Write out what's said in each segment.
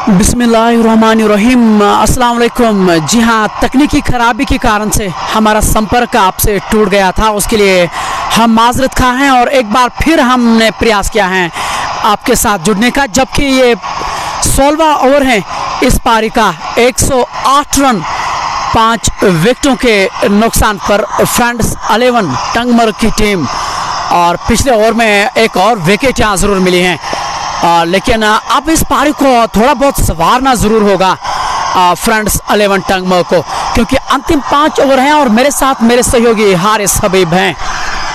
बिस्मिल्लाहिर्रहमानिर्रहीम। अस्सलाम वालेकुम। जी हाँ, तकनीकी खराबी के कारण से हमारा संपर्क आपसे टूट गया था, उसके लिए हम माजरत खा हैं और एक बार फिर हमने प्रयास किया है आपके साथ जुड़ने का, जबकि ये 16वां ओवर है इस पारी का। 108 रन 5 विकेटों के नुकसान पर फ्रेंड्स 11 टंगमर्ग की टीम, और पिछले ओवर में एक और विकेट यहाँ ज़रूर मिली हैं, लेकिन अब इस पारी को थोड़ा बहुत संवारना ज़रूर होगा फ्रेंड्स 11 टंगमर्ग को, क्योंकि अंतिम 5 ओवर हैं और मेरे साथ मेरे सहयोगी हारिस हबीब हैं।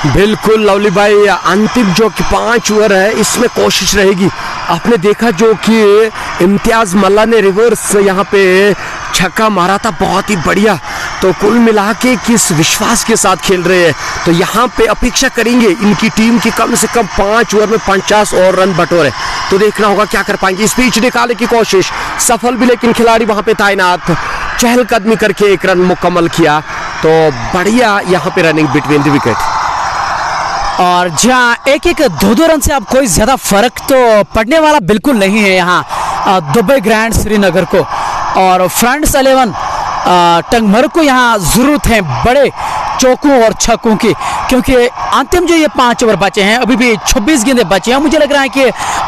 बिल्कुल लवली भाई, अंतिम जो कि 5 ओवर है इसमें कोशिश रहेगी। आपने देखा जो कि इम्तियाज़ मल्ला ने रिवर्स यहाँ पे छक्का मारा था, बहुत ही बढ़िया। तो कुल मिला के किस विश्वास के साथ खेल रहे हैं, तो यहाँ पे अपेक्षा करेंगे इनकी टीम की कम से कम 5 ओवर में 50 और रन बटोरे। तो देखना होगा क्या कर पाएंगे। इस बीच निकालने की कोशिश सफल भी, लेकिन खिलाड़ी वहाँ पे तैनात चहलकदमी करके 1 रन मुकम्मल किया। तो बढ़िया यहाँ पे रनिंग बिटवीन द विकेट, और जहाँ एक 2-2 रन से अब कोई ज़्यादा फर्क तो पड़ने वाला बिल्कुल नहीं है यहाँ दुबई ग्रैंड श्रीनगर को। और फ्रेंड्स 11 टंगमर्ग को यहाँ ज़रूरत है बड़े चौकों और छक्कों की, क्योंकि अंतिम जो ये 5 ओवर बचे हैं, अभी भी 26 गेंदें बची हैं। मुझे लग रहा है कि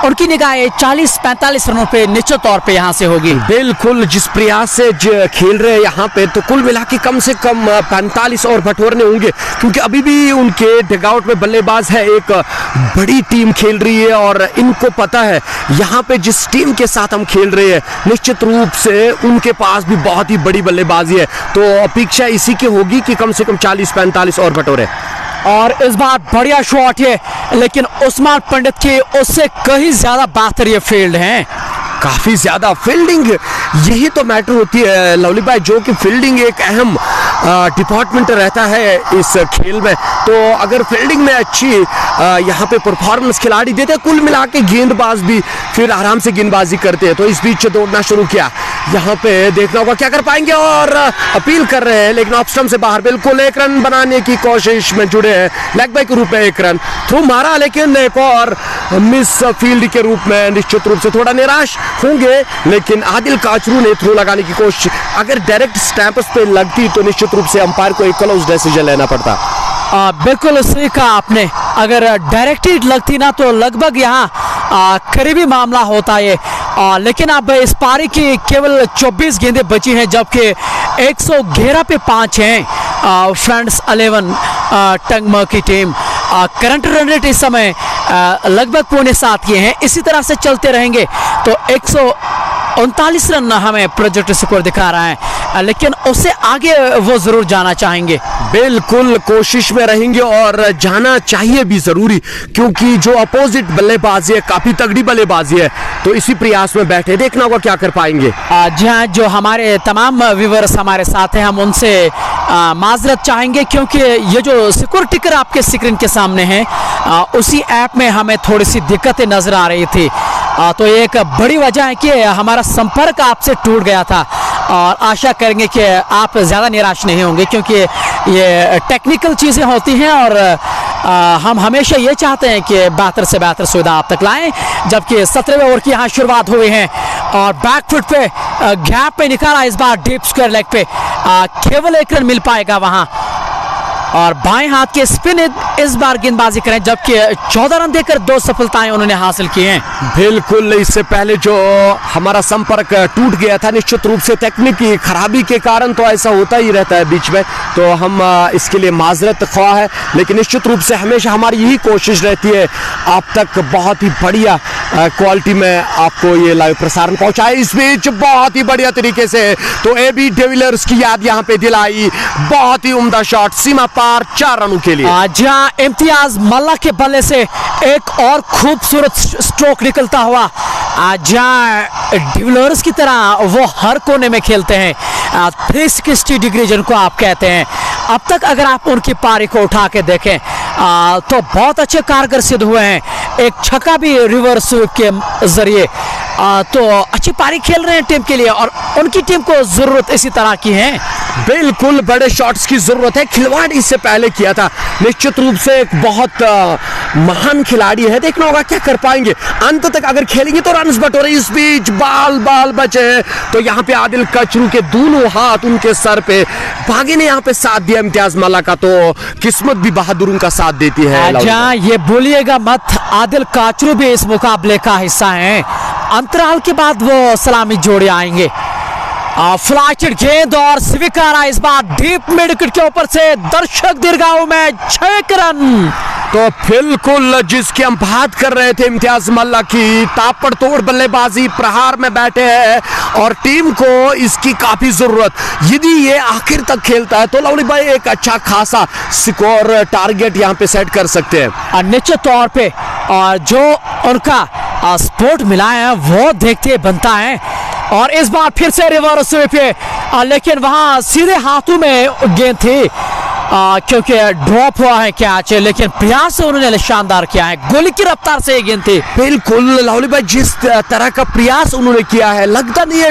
उनकी निगाह 40-45 रनों पे निश्चित तौर पे यहाँ से होगी। बिल्कुल, जिस प्रयास से खेल रहे हैं यहाँ पे, तो कुल मिला के कम से कम 45 और बटोरने होंगे, क्योंकि अभी भी उनके डगआउट में बल्लेबाज है। एक बड़ी टीम खेल रही है और इनको पता है यहाँ पे जिस टीम के साथ हम खेल रहे हैं निश्चित रूप से उनके पास भी बहुत ही बड़ी बल्लेबाजी है। तो अपेक्षा इसी की होगी कि कम से कम 40-45 और बटोरे। और इस बार बढ़िया शॉट है, लेकिन उस्मान पंडित की उससे कहीं ज्यादा बेहतर ये फील्ड है। काफी ज्यादा फील्डिंग, यही तो मैटर होती है लवली भाई, जो कि फील्डिंग एक अहम डिपार्टमेंट रहता है इस खेल में। तो अगर फील्डिंग में अच्छी यहाँ पे परफॉर्मेंस खिलाड़ी देते हैं, कुल मिला के गेंदबाज भी फिर आराम से गेंदबाजी करते हैं। तो इस बीच दौड़ना शुरू किया, यहाँ पे देखना होगा क्या कर पाएंगे, और अपील कर रहे हैं लेकिन ऑफ स्टंप से बाहर। बिल्कुल 1 रन बनाने की कोशिश में जुड़े हैं, लेग बाय के रूप में 1 रन थ्रू मारा, लेकिन एक और मिस फील्ड के रूप में निश्चित रूप से थोड़ा निराश होंगे। लेकिन आदिल काचरू ने थ्रू लगाने की कोशिश, अगर डायरेक्ट स्टैंप्स पे लगती तो निश्चित रूप से अंपायर को एक क्लोज डिसीजन लेना पड़ता। बिल्कुल सही कहा आपने, अगर डायरेक्ट हिट लगती ना तो लगभग यहाँ करीबी मामला होता है। लेकिन अब इस पारी की केवल 24 गेंदें बची हैं, जबकि 111 पे 5 हैं फ्रेंड्स 11 टंगमर्ग की टीम। करंट रन रेट इस समय लगभग 6.25 ये हैं। इसी तरह से चलते रहेंगे तो 139 रन हमें प्रोजेक्ट स्कोर दिखा रहा है, लेकिन उससे आगे वो जरूर जाना चाहेंगे। बिल्कुल कोशिश में रहेंगे और जाना चाहिए भी जरूरी, क्योंकि जो अपोजिट बल्लेबाजी है काफी तगड़ी बल्लेबाजी है। तो इसी प्रयास में बैठे, देखना होगा क्या कर पाएंगे। जी हाँ, जो हमारे तमाम व्यूअर्स हमारे साथ हैं, हम उनसे माजरत चाहेंगे, क्योंकि ये जो स्कोर टिकर आपके स्क्रीन के सामने है, उसी ऐप में हमें थोड़ी सी दिक्कतें नजर आ रही थी। तो एक बड़ी वजह है कि हमारा संपर्क आपसे टूट गया था, और आशा करेंगे कि आप ज़्यादा निराश नहीं होंगे, क्योंकि ये टेक्निकल चीज़ें होती हैं और हम हमेशा ये चाहते हैं कि बेहतर से बेहतर सुविधा आप तक लाएं। जबकि 17वें ओवर की यहाँ शुरुआत हुई है और बैकफुट पे गैप पे निकाला, इस बार डीप स्क्वायर लेग पे केवल 1 रन मिल पाएगा वहाँ, और बाएं हाथ के स्पिन इस बार गेंदबाजी करें, जबकि 14 रन देकर 2 सफलताएं उन्होंने हासिल की हैं। बिल्कुल, इससे पहले जो हमारा संपर्क टूट गया था निश्चित रूप से तकनीकी खराबी के कारण, तो ऐसा होता ही रहता है बीच में, तो हम इसके लिए माजरत ख्वाह है। लेकिन निश्चित रूप से हमेशा हमारी यही कोशिश रहती है आप तक बहुत ही बढ़िया क्वालिटी में आपको ये लाइव प्रसारण पहुंचाए। इस बीच बहुत ही बढ़िया तरीके से तो AB डिविलियर्स की याद यहाँ पे दिलाई, बहुत ही उम्दा शॉट, सीमा पार 4 रनों के लिए। जहां इम्तियाज मल्ला के बल्ले से एक और खूबसूरत स्ट्रोक निकलता हुआ, जहां डिविलियर्स की तरह वो हर कोने में खेलते हैं, 360 डिग्री जिनको आप कहते हैं। अब तक अगर आप उनकी पारी को उठा के देखें तो बहुत अच्छे कारगर सिद्ध हुए हैं। एक छक्का भी रिवर्स के जरिए, तो अच्छी पारी खेल रहे हैं टीम के लिए, और उनकी टीम को जरूरत इसी तरह की है। बिल्कुल बड़े शॉट्स की जरूरत है, खिलवाड़ इससे पहले किया था। निश्चित रूप से एक बहुत महान खिलाड़ी है, देखना होगा क्या कर पाएंगे अंत तक। अगर खेलेंगे तो रन बटोरे, इस बीच बाल बचे हैं। तो यहाँ पे आदिल कचरू के दोनों हाथ उनके सर पे, बागी ने यहाँ पे साथ दिया इम्तियाज मल्ला का, तो किस्मत भी बहादुर उनका साथ देती है। जहाँ ये भूलिएगा मत, आदिल काचरू भी इस मुकाबले का हिस्सा हैं। अंतराल के बाद वो सलामी जोड़े आएंगे। फ्लाइटेड गेंद और स्वीकारा इस बार डीप मिड विकेट के ऊपर से, दर्शक दीर्घाओं में 6 रन। तो बिल्कुल जिसकी हम बात कर रहे थे इम्तियाज मल्ला की, ताबड़तोड़ बल्लेबाजी, प्रहार में बैठे हैं और टीम को इसकी काफी जरूरत। यदि ये आखिर तक खेलता है तो लवली भाई एक अच्छा खासा स्कोर टारगेट यहाँ पे सेट कर सकते हैं निश्चित तौर पे। और जो उनका स्पोर्ट मिला है वो देखते बनता है। और इस बार फिर से रिवर्स स्वीप पे, लेकिन वहां सीधे हाथों में गेंद थी, क्योंकि ड्रॉप हुआ है कैच, लेकिन प्रयास उन्होंने शानदार किया है। गोली की रफ्तार से ये गेंद थी। बिल्कुल लाहौली भाई, जिस तरह का प्रयास उन्होंने किया है, लगता नहीं है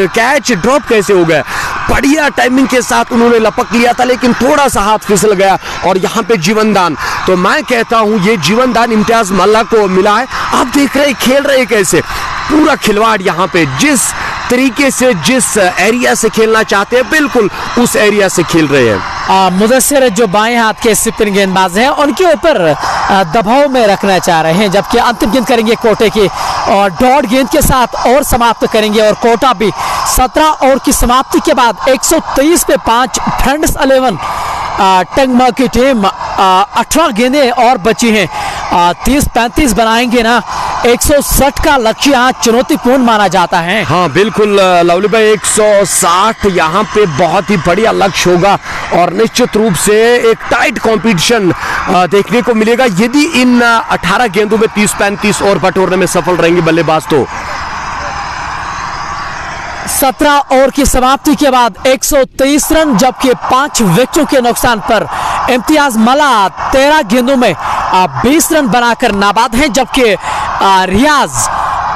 कैच ड्रॉप कैसे हो गया। बढ़िया टाइमिंग के साथ उन्होंने लपक लिया था, लेकिन थोड़ा सा हाथ फिसल गया और यहाँ पे जीवनदान। तो मैं कहता हूँ ये जीवनदान इम्तियाज मल्ला को मिला है। आप देख रहे खेल रहे कैसे, पूरा खिलवाड़ यहाँ पे जिस तरीके से, जिस एरिया से खेलना चाहते हैं, बिल्कुल उस एरिया से खेल रहे हैं। मुदस्सिर जो बाएं हाथ के स्पिन गेंदबाज हैं, उनके ऊपर दबाव में रखना चाह रहे हैं, जबकि अंतिम गेंद करेंगे कोटे की और डॉट गेंद के साथ और समाप्त करेंगे। और कोटा भी 17 ओवर की समाप्ति के बाद 123 पे 5, फ्रेंड्स 11 टंगमा की टीम 18 गेंदें और बची हैं। 30-35 बनाएंगे ना, 160 का लक्ष्य यहाँ चुनौतीपूर्ण माना जाता है। हाँ बिल्कुल लवली भाई, 160 यहाँ पे बहुत ही बढ़िया लक्ष्य होगा और निश्चित रूप से एक टाइट कंपटीशन देखने को मिलेगा यदि इन 18 गेंदों में 30-35 और बटोरने में सफल रहेंगे बल्लेबाज। तो 17 ओवर की समाप्ति के बाद 123 रन, जबकि 5 विकेटों के नुकसान पर इम्तियाज मल्ला 13 गेंदों में 20 रन बनाकर नाबाद हैं, जबकि रियाज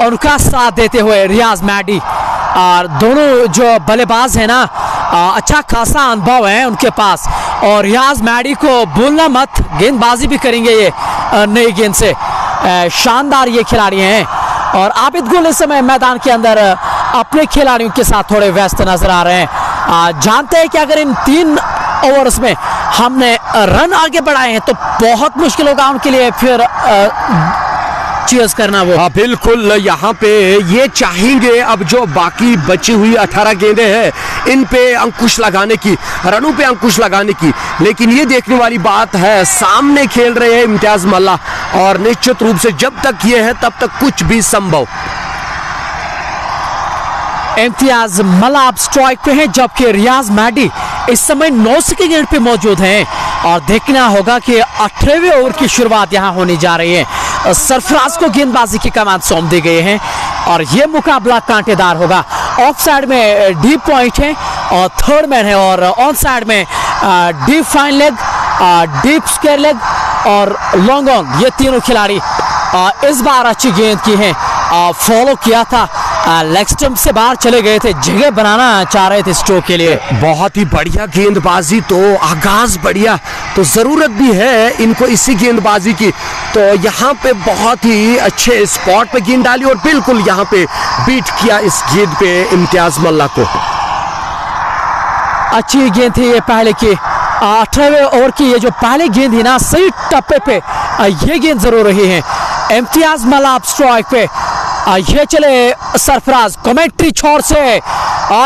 उनका साथ देते हुए, रियाज मैडी और दोनों जो बल्लेबाज हैं ना, अच्छा खासा अनुभव है उनके पास। और रियाज मैडी को भूलना मत, गेंदबाजी भी करेंगे ये नई गेंद से। शानदार ये खिलाड़ी हैं और आबिद गुल इस समय मैदान के अंदर अपने खिलाड़ियों के साथ थोड़े व्यस्त नजर आ रहे हैं। जानते हैं कि अगर इन 3 ओवर्स में हमने रन आगे बढ़ाए हैं तो बहुत मुश्किल होगा उनके लिए फिर चीज करना वो। हाँ बिल्कुल, यहाँ पे ये चाहेंगे अब जो बाकी बची हुई 18 गेंदें हैं इन पे अंकुश लगाने की, रनों पे अंकुश लगाने की। लेकिन ये देखने वाली बात है, सामने खेल रहे हैं इम्तियाज मल्ला और निश्चित रूप से जब तक ये है तब तक कुछ भी संभव। इम्तियाज मल्ला अब स्ट्राइक पे हैं, जबकि रियाज मैडी इस समय 9 की गेंद पे मौजूद हैं। और देखना होगा कि 18वें ओवर की शुरुआत यहाँ होने जा रही है। सरफराज को गेंदबाजी की कमान सौंप दी गई है और ये मुकाबला कांटेदार होगा। ऑफ साइड में डीप पॉइंट है और थर्ड मैन है, और ऑन साइड में deep fine leg, deep square leg और लॉन्ग ऑन, ये तीनों खिलाड़ी इस बार अच्छी गेंद की हैं। फॉलो किया था, लेग स्टंप से बाहर चले गए थे, जगह बनाना चाह रहे थे स्ट्रोक के लिए। बहुत ही बढ़िया गेंदबाजी, तो आगाज बढ़िया, तो जरूरत भी है इनको इसी गेंदबाजी की। तो यहाँ पे बहुत ही अच्छे स्पॉट पे गेंद डाली और बिल्कुल यहाँ पे बीट किया इस गेंद पे इम्तियाज मल्ला को। अच्छी गेंद थी ये पहले की, 18वें ओवर की ये जो पहले गेंद थी ना, सही टप्पे पे ये गेंद जरूर रही है। इम्तियाज मल्ला अब स्ट्राइक पे, ये चले सरफराज कमेंट्री छोर से,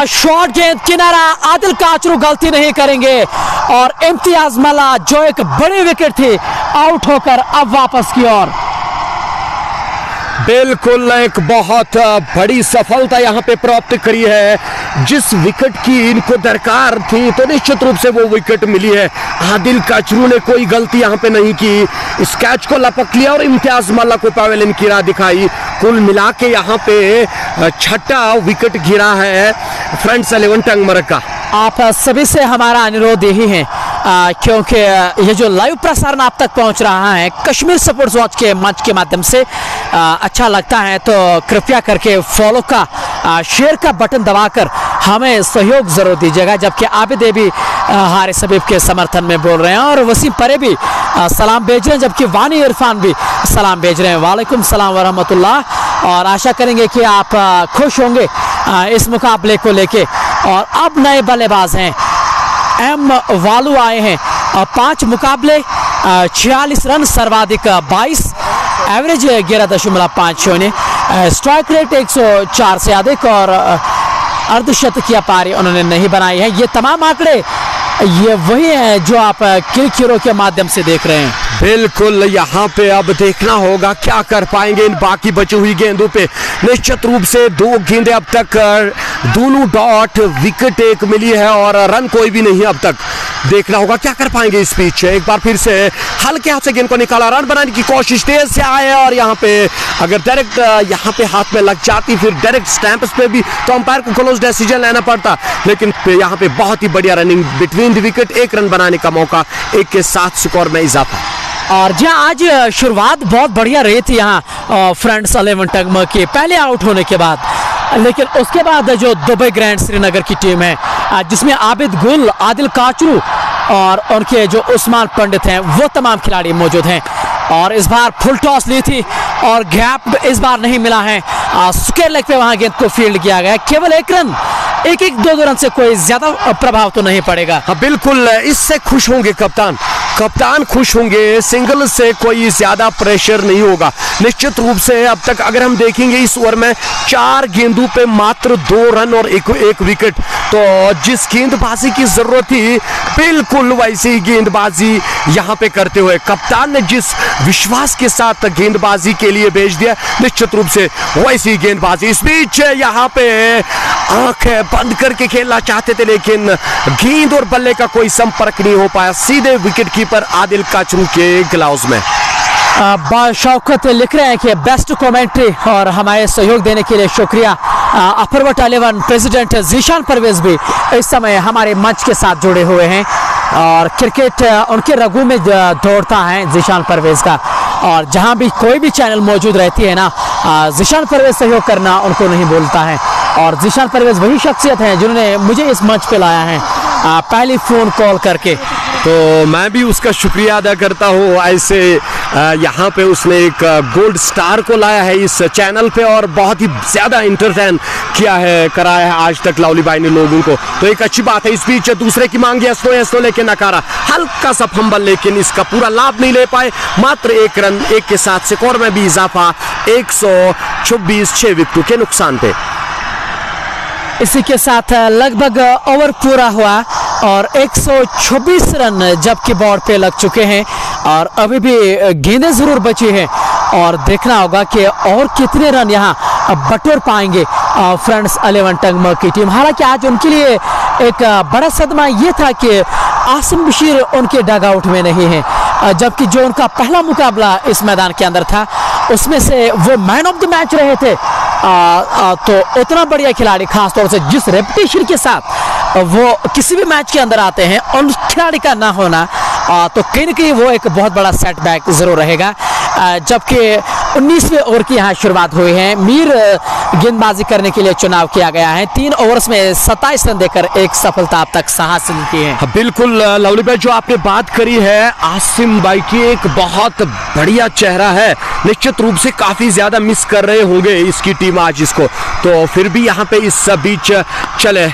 शॉर्ट गेंद किनारा, आदिल काचरू गलती नहीं करेंगे और इम्तियाज मल्ला जो एक बड़ी विकेट थी आउट होकर अब वापस की ओर। बिल्कुल एक बहुत बड़ी सफलता यहाँ पे प्राप्त करी है। जिस विकेट की इनको दरकार थी तो निश्चित रूप से वो विकेट मिली है। आदिल काचरू ने कोई गलती यहाँ पे नहीं की, इस कैच को लपक लिया और इम्तियाज मल्ला को पवेलियन की राह दिखाई। कुल मिला के यहाँ पे 6ठा विकेट गिरा है फ्रेंड्स 11 टंगमरग का। आप सभी से हमारा अनुरोध यही है, क्योंकि ये जो लाइव प्रसारण आप तक पहुंच रहा है कश्मीर स्पोर्ट्स वॉच के मंच के माध्यम से, अच्छा लगता है तो कृपया करके फॉलो का शेयर का बटन दबाकर हमें सहयोग जरूर दीजिएगा। जबकि आबिद भी हारिस हबीब के समर्थन में बोल रहे हैं और वसीम परे भी सलाम भेज रहे हैं, जबकि वानी इरफान भी सलाम भेज रहे हैं। वालेकुम सलाम व रहमतुल्लाह। और आशा करेंगे कि आप खुश होंगे इस मुकाबले को लेके। और अब नए बल्लेबाज हैं, एम वालू आए हैं। 5 मुकाबले 46 रन, सर्वाधिक 22, एवरेज 11.50, स्ट्राइक रेट 104 से अधिक और अर्धशतकीय पारी उन्होंने नहीं बनाई है। ये तमाम आंकड़े ये वही हैं जो आप क्लिक हीरो के माध्यम से देख रहे हैं। बिल्कुल, यहाँ पे अब देखना होगा क्या कर पाएंगे इन बाकी बची हुई गेंदों पे। निश्चित रूप से 2 गेंदें अब तक, दोनों डॉट, विकेट एक मिली है और रन कोई भी नहीं अब तक। देखना होगा क्या कर पाएंगे इस पिच। एक बार फिर से हल्के हाथ से गेंद को निकाला, रन बनाने की कोशिश तेज से आए और यहाँ पे अगर डायरेक्ट यहाँ पे हाथ में लग जाती फिर डायरेक्ट स्टैंप्स पे भी तो अंपायर को क्लोज डिसीजन लेना पड़ता, लेकिन यहाँ पे बहुत ही बढ़िया running between the wicket, 1 run बनाने का मौका, 1 के साथ स्कोर में इजाफा। और जहां आज शुरुआत बहुत बढ़िया रही थी यहाँ फ्रेंड्स 11 टगम के पहले आउट होने के बाद, लेकिन उसके बाद जो दुबई ग्रैंड श्रीनगर की टीम है जिसमें आबिद गुल, आदिल काचरू और उनके जो उस्मान पंडित हैं वो तमाम खिलाड़ी मौजूद हैं। और इस बार फुल टॉस ली थी और गैप इस बार नहीं मिला है। स्क्वायर लेग पे वहां गेंद को फील्ड किया गया, केवल 1 रन, 1-2 रन से कोई ज्यादा प्रभाव तो नहीं पड़ेगा। हाँ बिल्कुल, इससे खुश होंगे कप्तान, कप्तान खुश होंगे, सिंगल से कोई ज्यादा प्रेशर नहीं होगा। निश्चित रूप से अब तक अगर हम देखेंगे इस ओवर में 4 गेंदों पे मात्र 2 रन और एक विकेट, तो जिस गेंदबाजी की जरूरत थी बिल्कुल वैसी ही गेंदबाजी यहाँ पे करते हुए कप्तान ने जिस विश्वास के साथ गेंदबाजी के लिए भेज दिया, निश्चित रूप से वैसी गेंदबाजी। इस बीच यहाँ पे आंखें बंद करके खेलना चाहते थे लेकिन गेंद और बल्ले का कोई संपर्क नहीं हो पाया, सीधे विकेट कीपर आदिल काचरू के ग्लव्स में। शौकत लिख रहे हैं कि बेस्ट कमेंट्री और हमारे सहयोग देने के लिए शुक्रिया। अफरवट 11 प्रेसिडेंट जीशान परवेज भी इस समय हमारे मंच के साथ जुड़े हुए हैं और क्रिकेट उनके रगों में दौड़ता है जीशान परवेज का। और जहां भी कोई भी चैनल मौजूद रहती है ना, जीशान परवेज सहयोग करना उनको नहीं बोलता है। और जीशान परवेज वही शख्सियत हैं जिन्होंने मुझे इस मंच पे लाया है पहली फ़ोन कॉल करके, तो मैं भी उसका शुक्रिया अदा करता हूँ। ऐसे यहाँ पे उसने एक गोल्ड स्टार को लाया है इस चैनल पे और बहुत ही ज़्यादा इंटरटेन किया है, कराया है आज तक लवली भाई ने लोगों को, तो एक अच्छी बात है। इस बीच दूसरे की मांगी एस्तो लेके नकारा, हल्का सा फंबल लेकिन इसका पूरा लाभ नहीं ले पाए, मात्र 1 रन, 1 के साथ स्कोर में भी इजाफा, 126, 6 विकेटों के नुकसान पे। इसी के साथ लगभग ओवर पूरा हुआ और 126 रन जबकि बोर्ड पे लग चुके हैं और अभी भी गेंदें जरूर बची हैं और देखना होगा कि और कितने रन यहाँ बटोर पाएंगे फ्रेंड्स 11 टगम की टीम। हालांकि आज उनके लिए एक बड़ा सदमा ये था कि आसिम बशीर उनके डग आउट में नहीं है, जबकि जो उनका पहला मुकाबला इस मैदान के अंदर था उसमें से वो मैन ऑफ द मैच रहे थे। तो उतना बढ़िया खिलाड़ी, खासतौर से जिस रेपुटेशन के साथ वो किसी भी मैच के अंदर आते हैं, उन खिलाड़ी का ना होना तो कहीं ना कहीं वो एक बहुत बड़ा सेटबैक जरूर रहेगा। जबकि 19वें ओवर की यहाँ शुरुआत हुई है, मीर गेंदबाजी करने के लिए चुनाव किया गया है, 3 ओवर्स में 27 रन देकर एक सफलता अब तक हासिल की है। बिल्कुल लवली भाई, जो आपने बात करी है आसिम भाई की, एक बहुत बढ़िया चेहरा है, निश्चित रूप से काफी ज्यादा मिस कर रहे होंगे इसकी टीम आज इसको, तो फिर भी यहाँ पे इस बीच चले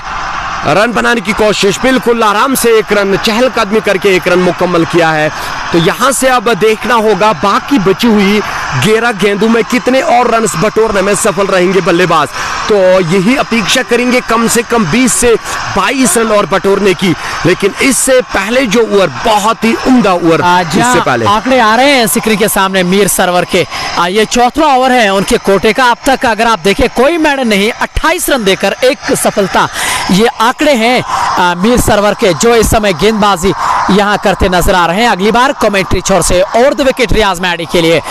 रन बनाने की कोशिश, बिल्कुल आराम से 1 रन, चहलकदमी करके 1 रन मुकम्मल किया है। तो यहाँ से अब देखना होगा बाकी बची हुई 11 गेंदों में कितने और रन बटोरने में सफल रहेंगे बल्लेबाज, तो यही अपेक्षा करेंगे कम से कम 20 से 22 रन और बटोरने की। लेकिन इससे पहले जो ओवर बहुत ही उम्दा ओवर, इससे पहले आंकड़े आ रहे हैं सिकरी के सामने मीर सरवर के, ये 4वां ओवर है उनके कोटे का। अब तक अगर आप देखें कोई मेडल नहीं, 28 रन देकर 1 सफलता, ये आंकड़े हैं मीर सरवर के जो इस समय गेंदबाजी यहाँ करते नजर आ रहे हैं। अगली बार कमेंट्री छोर से over the wicket Riaz Maddy के लिए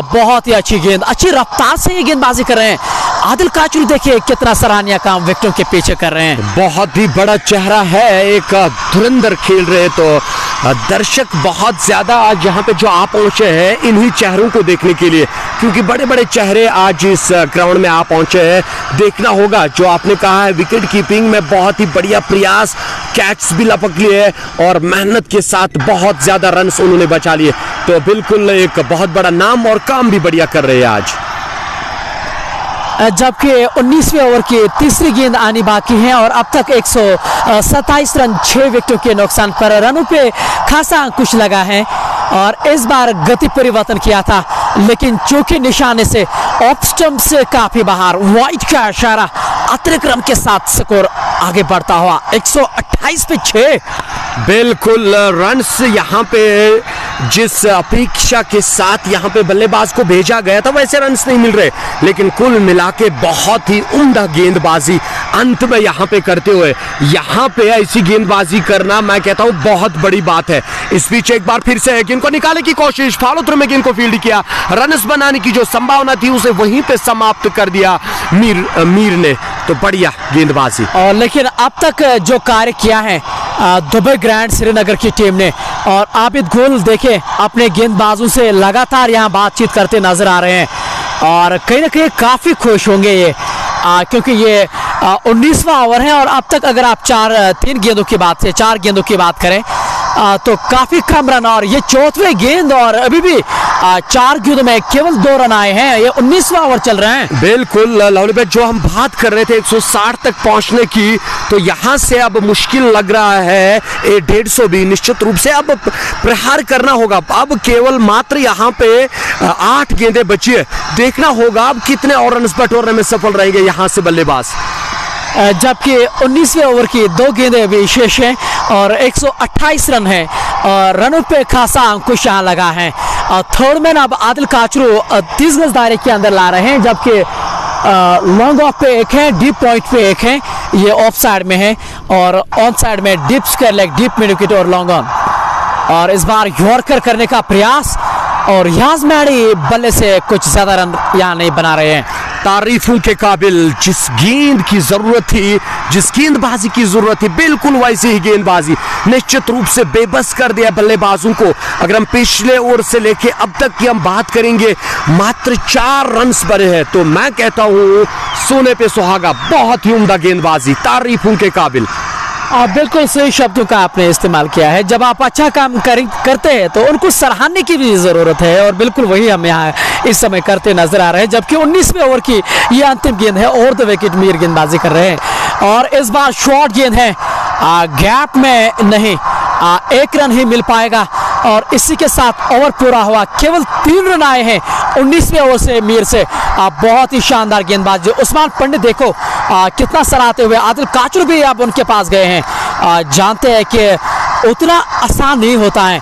बहुत ही अच्छी गेंद, अच्छी रफ्तार से ये गेंदबाजी कर रहे हैं। आदिल काचरू देखिए कितना सराहनीय काम विकेटों के पीछे कर रहे हैं, बहुत ही बड़ा चेहरा है, एक धुरंधर खेल रहे, तो दर्शक बहुत ज्यादा आज यहाँ पे जो आ पहुंचे हैं इन्हीं चेहरों को देखने के लिए, क्योंकि बड़े बड़े चेहरे आज इस ग्राउंड में आ पहुंचे हैं। देखना होगा जो आपने कहा है विकेट कीपिंग में बहुत ही बढ़िया प्रयास, कैच भी लपक लिए और मेहनत के साथ बहुत ज्यादा रन्स उन्होंने बचा लिए। तो बिल्कुल एक बहुत बड़ा नाम और काम भी बढ़िया कर रहे हैं आज। जबकि 19वें ओवर की तीसरी गेंद आनी बाकी है और अब तक 127 रन 6 विकेटों के नुकसान पर रनों पे खासा अंकुश लगा है और इस बार गति परिवर्तन किया था, लेकिन चौके निशाने से ऑफ स्टंप से काफी बाहर, वाइड का इशारा, अतिरिक्त रन के साथ स्कोर आगे बढ़ता हुआ 128 पे 6। बिल्कुल रन्स यहाँ पे जिस अपेक्षा के साथ यहाँ पे बल्लेबाज को भेजा गया था वैसे रन्स नहीं मिल रहे, लेकिन कुल मिला के बहुत ही उम्दा गेंदबाजी अंत में यहाँ पे करते हुए, यहाँ पे ऐसी गेंदबाजी करना मैं कहता हूँ बहुत बड़ी बात है। इस बीच एक बार फिर से गेंद को निकालने की कोशिश, फॉलो थ्रू में गेंद को फील्ड किया, रन्स बनाने की जो संभावना थी उसे वहीं पे समाप्त कर दिया मीर ने। तो बढ़िया गेंदबाजी। और लेकिन अब तक जो कार्य किया है दुबई ग्रैंड श्रीनगर की टीम ने, और आबिद गुल देखे अपने गेंदबाजों से लगातार यहाँ बातचीत करते नजर आ रहे हैं और कहीं ना कहीं काफी खुश होंगे ये, क्योंकि ये 19वां ओवर है और अब तक अगर आप 4 गेंदों की बात करें तो काफी कम रन, और ये 4वीं गेंद और अभी भी 4 गेंदों में केवल 2 रन आए हैं। ये 19वां ओवर चल रहे हैं। बिल्कुल लवली भाई, जो हम बात कर रहे थे 160 तक पहुंचने की, तो यहां से अब मुश्किल लग रहा है 150 भी निश्चित रूप से अब प्रहार करना होगा। अब केवल मात्र यहां पे 8 गेंदें बची है, देखना होगा अब कितने और रन बटोरने में सफल रहेंगे यहां से बल्लेबाज। जबकि 19वें ओवर की 2 गेंदें भी शेष हैं और 128 रन है और रनों पे खासा अंकुश यहाँ लगा है। थर्ड मैन अब आदिल काचरू 30 गज दायरे के अंदर ला रहे हैं, जबकि लॉन्ग ऑफ पे एक है, डीप पॉइंट पे एक है, ये ऑफ साइड में है, और ऑन साइड में deep square leg, deep mid wicket और लॉन्ग ऑन। और इस बार यॉर्कर करने का प्रयास और याज मैडी बल्ले से कुछ ज्यादा रन यहाँ नहीं बना रहे हैं। तारीफों के काबिल, जिस गेंद की जरूरत थी, जिस गेंदबाजी की जरूरत थी, बिल्कुल वैसी ही गेंदबाजी निश्चित रूप से बेबस कर दिया बल्लेबाजों को। अगर हम पिछले ओवर से लेके अब तक की हम बात करेंगे, मात्र 4 रन बने हैं, तो मैं कहता हूं सोने पे सुहागा, बहुत ही उम्दा गेंदबाजी, तारीफों के काबिल। बिल्कुल सही शब्दों का आपने इस्तेमाल किया है। जब आप अच्छा काम करते हैं तो उनको सराहने की भी जरूरत है, और बिल्कुल वही हम यहाँ इस समय करते नजर आ रहे हैं। जबकि 19वें ओवर की ये अंतिम गेंद है और द विकेट मीर गेंदबाजी कर रहे हैं और इस बार शॉर्ट गेंद है, गैप में नहीं, 1 रन ही मिल पाएगा और इसी के साथ ओवर पूरा हुआ। केवल 3 रन आए हैं 19वें ओवर से मीर से। बहुत ही शानदार गेंदबाजी। उस्मान पंडित देखो कितना सराहते हुए, आदिल काचरू भी अब उनके पास गए हैं। जानते हैं कि उतना आसान नहीं होता है,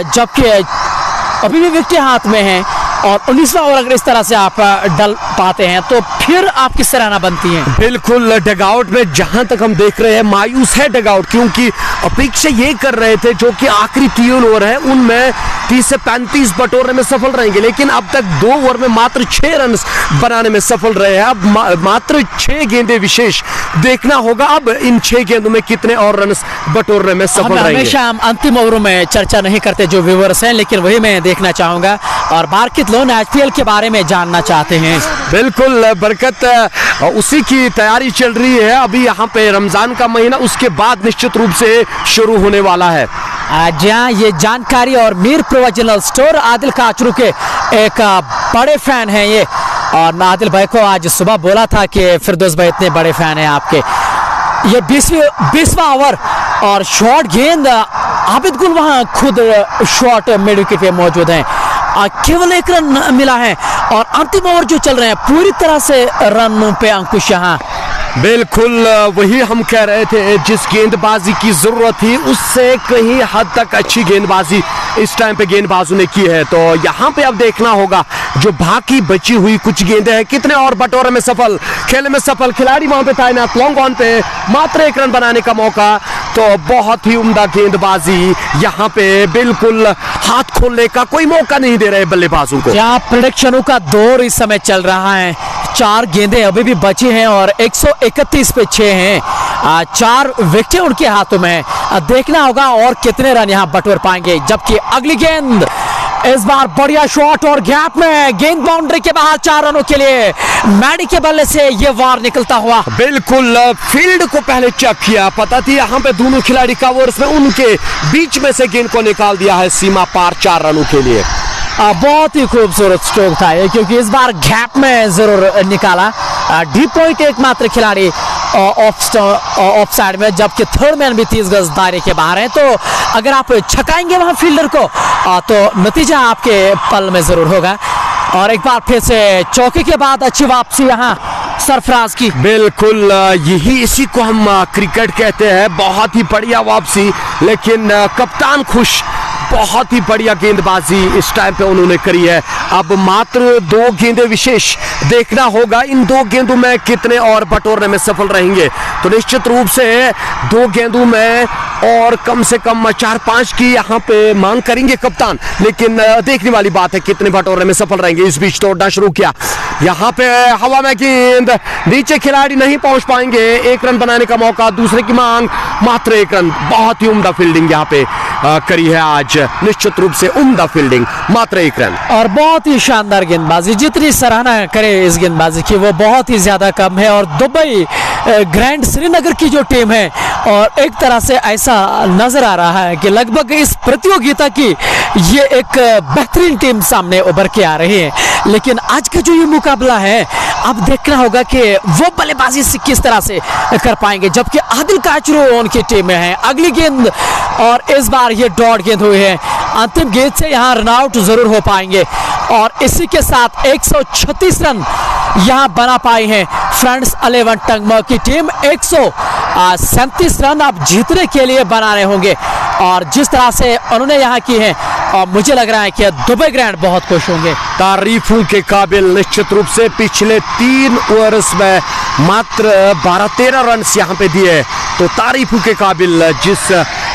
जबकि अभी भी विकेट हाथ में है और 19वां ओवर अगर इस तरह से आप डल पाते हैं तो फिर आपकी सराहना बनती है। बिल्कुल डगआउट में जहां तक हम देख रहे हैं मायूस है डगआउट, क्योंकि अपेक्षा ये कर रहे थे जो कि आखिरी 3 ओवर है उनमें 30 से 35 बटोरने में सफल रहेंगे, लेकिन अब तक 2 ओवर में मात्र 6 रन बनाने में सफल रहे हैं। अब मात्र 6 गेंदें विशेष, देखना होगा अब इन 6 गेंदों में कितने और रन बटोरने में सफल रहेंगे। हमेशा हम अंतिम ओवरों में चर्चा नहीं करते जो व्यूअर्स हैं, लेकिन वही मैं देखना चाहूंगा और बारकित लोन IPL के बारे में जानना चाहते हैं। बिल्कुल बरकत, उसी की तैयारी चल रही है अभी यहाँ पे, रमजान का महीना उसके बाद निश्चित रूप से शुरू होने वाला है। जहाँ ये जानकारी और मीर प्रोविजनल स्टोर आदिल काचरू के एक बड़े फैन हैं ये, और आदिल भाई को आज सुबह बोला था कि फिरदौस भाई इतने बड़े फैन हैं आपके। ये 20वां ओवर और शॉर्ट गेंद, आबिद गुल वहाँ खुद शॉर्ट मिड विकेट पे मौजूद हैं, केवल 1 रन मिला है और अंतिम ओवर जो चल रहे हैं पूरी तरह से रनों पे अंकुश यहाँ। बिल्कुल वही हम कह रहे थे, जिस गेंदबाजी की जरूरत थी उससे कहीं हद तक अच्छी गेंदबाजी इस टाइम पे गेंदबाजों ने की है। तो यहाँ पे अब देखना होगा जो बाकी बची हुई कुछ गेंदें हैं कितने और बटोरे में सफल, खेल में सफल खिलाड़ी वहां पे तैनात, लॉन्ग ऑन पे मात्र 1 रन बनाने का मौका। तो बहुत ही उम्दा गेंदबाजी यहाँ पे, बिल्कुल हाथ खोलने का कोई मौका नहीं दे रहे बल्लेबाजों को। जहाँ प्रेडिक्शनों का दौर इस समय चल रहा है, 4 गेंदें अभी भी बची हैं और 131 पे 6 हैं। 4 विकेटें उनके हाथों में हैं। देखना होगा और कितने रन यहाँ बटोर पाएंगे। जबकि अगली गेंद, इस बार बढ़िया शॉट और गैप में गेंद बाउंड्री के बाहर 4 रनों के लिए मैडी के बल्ले से ये वार निकलता हुआ। बिल्कुल फील्ड को पहले चेक किया, पता थी यहाँ पे दोनों खिलाड़ी कवर्स में, उनके बीच में से गेंद को निकाल दिया है सीमा पार 4 रनों के लिए। बहुत ही खूबसूरत स्ट्रोक था ये, क्योंकि इस बार गैप में जरूर निकाला। डीप पॉइंट एकमात्र खिलाड़ी ऑफ साइड में, जबकि थर्ड मैन भी 30 गज दायरे के बाहर है। तो अगर आप छकाएंगे वहां फील्डर को तो नतीजा आपके पल में जरूर होगा। और एक बार फिर से चौके के बाद अच्छी वापसी यहाँ सरफराज की। बिल्कुल यही इसी को हम क्रिकेट कहते हैं, बहुत ही बढ़िया वापसी। लेकिन कप्तान खुश, बहुत ही बढ़िया गेंदबाजी इस टाइम पे उन्होंने करी है। अब मात्र 2 गेंदें विशेष, देखना होगा इन 2 गेंदों में कितने और बटोरने में सफल रहेंगे। तो निश्चित रूप से 2 गेंदों में और कम से कम 4-5 की यहाँ पे मांग करेंगे कप्तान। लेकिन देखने वाली बात है कितने बटोरने में सफल रहेंगे। इस बीच तोड़ना शुरू किया, यहाँ पे हवा में गेंद, नीचे खिलाड़ी नहीं पहुंच पाएंगे। 1 रन बनाने का मौका, दूसरे की मांग, मात्र 1 रन। बहुत ही उम्दा फील्डिंग यहाँ पे करी है आज, निश्चित रूप से उम्दा फील्डिंग, मात्र 1 रन। और बहुत ही शानदार गेंदबाजी, जितनी सराहना करे इस गेंदबाजी की वो बहुत ही ज्यादा कम है। और दुबई ग्रैंड श्रीनगर की जो टीम है, और एक तरह से ऐसा नजर आ रहा है कि लगभग इस प्रतियोगिता की ये एक बेहतरीन टीम सामने उभर के आ रही है। लेकिन आज का जो ये मुकाबला है, अब देखना होगा कि वो बल्लेबाजी से किस तरह से कर पाएंगे। जबकि आदिल काचरू उनकी टीम में है। अगली गेंद, और इस बार ये डॉट गेंद हुई है। अंतिम गेंद से यहाँ रन आउट जरूर हो पाएंगे। और इसी के साथ 136 रन यहाँ बना पाई है फ्रेंड्स 11 टंगमर की टीम। 137 रन अब जीतने के लिए बनाने होंगे। और जिस तरह से उन्होंने यहाँ की है, और मुझे लग रहा है कि दुबई ग्रैंड बहुत खुश होंगे। तारीफों के काबिल निश्चित रूप से। पिछले 3 ओवर्स में मात्र 12-13 रन यहाँ पे दिए, तो तारीफों के काबिल।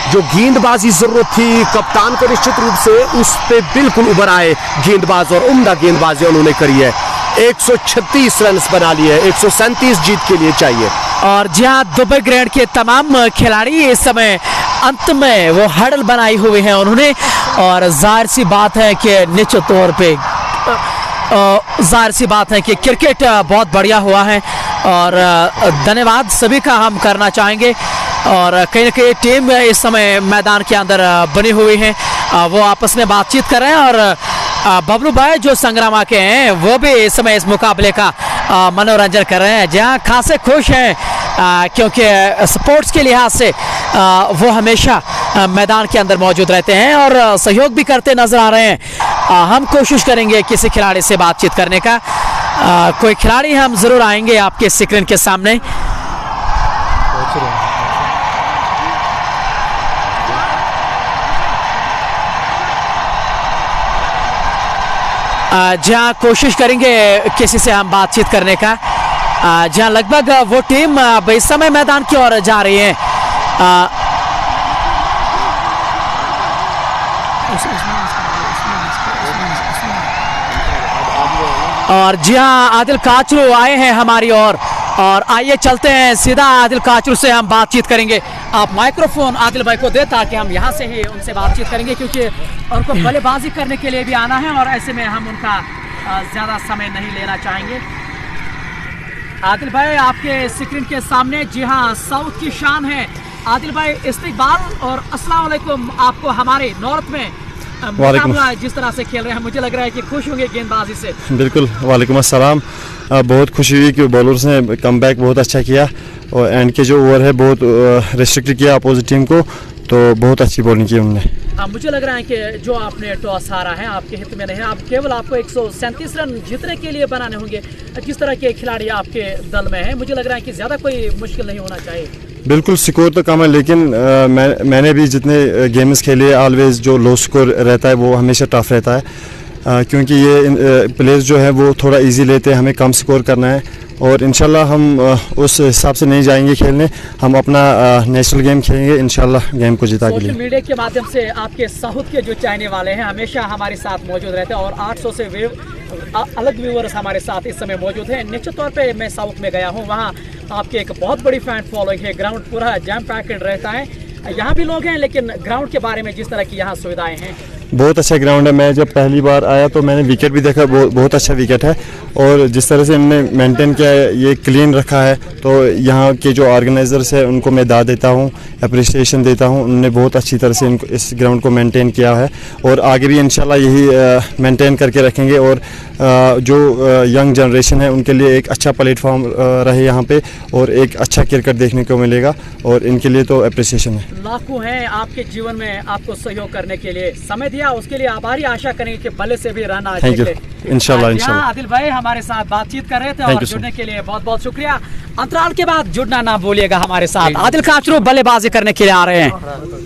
जो गेंदबाजी जरूरत थी कप्तान को, निश्चित रूप से उस पे बिल्कुल उभर आए गेंदबाज, और उम्दा गेंदबाजी उन्होंने करी है। 136 रन बना लिए, 137 जीत के लिए चाहिए। और जहां दुबई ग्रैंड के तमाम खिलाड़ी इस समय अंत में वो हडल बनाई हुई है उन्होंने। और जाहिर सी बात है कि निश्चित तौर पे जाहिर सी बात है कि क्रिकेट बहुत बढ़िया हुआ है। और धन्यवाद सभी का हम करना चाहेंगे। और कहीं ना कहीं टीम इस समय मैदान के अंदर बनी हुई है, वो आपस में बातचीत कर रहे हैं। और बबलू भाई जो संग्रामा के हैं, वो भी इस समय इस मुकाबले का मनोरंजन कर रहे हैं, जहां खासे खुश हैं क्योंकि स्पोर्ट्स के लिहाज से वो हमेशा मैदान के अंदर मौजूद रहते हैं और सहयोग भी करते नजर आ रहे हैं। हम कोशिश करेंगे किसी खिलाड़ी से बातचीत करने का। कोई खिलाड़ी हम जरूर आएंगे आपके स्क्रीन के सामने। जहां कोशिश करेंगे किसी से हम बातचीत करने का, जहां लगभग वो टीम इस समय मैदान की ओर जा रही है। और जी हाँ, आदिल काचरू आए हैं हमारी ओर, और आइए चलते हैं सीधा आदिल काचरू से हम बातचीत करेंगे। आप माइक्रोफोन आदिल भाई को दे ताकि हम यहाँ से ही उनसे बातचीत करेंगे, क्योंकि उनको बल्लेबाजी करने के लिए भी आना है और ऐसे में हम उनका ज़्यादा समय नहीं लेना चाहेंगे। आदिल भाई आपके स्क्रीन के सामने, जी हाँ, साउथ की शान है आदिल भाई, इस्तकबाल और अस्सलाम वालेकुम आपको हमारे नॉर्थ में मुकाबला जिस तरह से खेल रहे हैं, मुझे लग रहा है कि खुश होंगे गेंदबाजी से। बिल्कुल, वालेकुम अस्सलाम। बहुत खुशी हुई कि बॉलर्स ने कमबैक बहुत अच्छा किया और एंड के जो ओवर है बहुत रिस्ट्रिक्ट किया अपोजिट टीम को, तो बहुत अच्छी बॉलिंग की उन्होंने। मुझे लग रहा है कि जो आपने टॉस हारा है आपके हित में नहीं है, आप केवल आपको 137 रन जीतने के लिए बनाने होंगे। किस तरह के खिलाड़ी आपके दल में हैं? मुझे लग रहा है कि ज़्यादा कोई मुश्किल नहीं होना चाहिए। बिल्कुल, स्कोर तो कम है, लेकिन मैंने भी जितने गेम्स खेले ऑलवेज जो लो स्कोर रहता है वो हमेशा टफ रहता है, क्योंकि ये प्लेयर्स जो है वो थोड़ा इजी लेते हैं, हमें कम स्कोर करना है और इंशाल्लाह हम उस हिसाब से नहीं जाएंगे खेलने, हम अपना नेशनल गेम खेलेंगे, इंशाल्लाह गेम को जीता के लिए। सोशल मीडिया के माध्यम से आपके साउथ के जो चाहने वाले हैं हमेशा हमारे साथ मौजूद रहते हैं और 800 से अलग व्यूअर्स हमारे साथ इस समय मौजूद हैं। निश्चित तौर पे मैं साउथ में गया हूँ, वहाँ आपके एक बहुत बड़ी फैन फॉलोइंग है, ग्राउंड पूरा जैम पैक्ड रहता है, यहाँ भी लोग हैं, लेकिन ग्राउंड के बारे में जिस तरह की यहाँ सुविधाएं हैं। बहुत अच्छा ग्राउंड है। मैं जब पहली बार आया तो मैंने विकेट भी देखा, बहुत अच्छा विकेट है। और जिस तरह से इन्होंने मेंटेन किया है, ये क्लीन रखा है, तो यहाँ के जो ऑर्गेनाइजर्स है उनको मैं दाद देता हूँ, अप्रिसिएशन देता हूँ। उन्होंने बहुत अच्छी तरह से इस ग्राउंड को मेंटेन किया है और आगे भी इंशाल्लाह यही मेंटेन करके रखेंगे। और जो यंग जनरेशन है उनके लिए एक अच्छा प्लेटफॉर्म रहे यहाँ पे और एक अच्छा क्रिकेट देखने को मिलेगा, और इनके लिए तो अप्रिसिएशन है। लाखों हैं आपके जीवन में आपको सहयोग करने के लिए, समय दिया उसके लिए आभारी, आशा करेंगे कि भले से भी रहना। थैंक यू, इंशाल्लाह इंशाल्लाह। आदिल भाई हमारे साथ बातचीत कर रहे थे और जुड़ने के लिए बहुत बहुत शुक्रिया। अंतराल के बाद जुड़ना ना भूलिएगा हमारे साथ। आदिल काचरू बल्लेबाजी करने के लिए आ रहे हैं।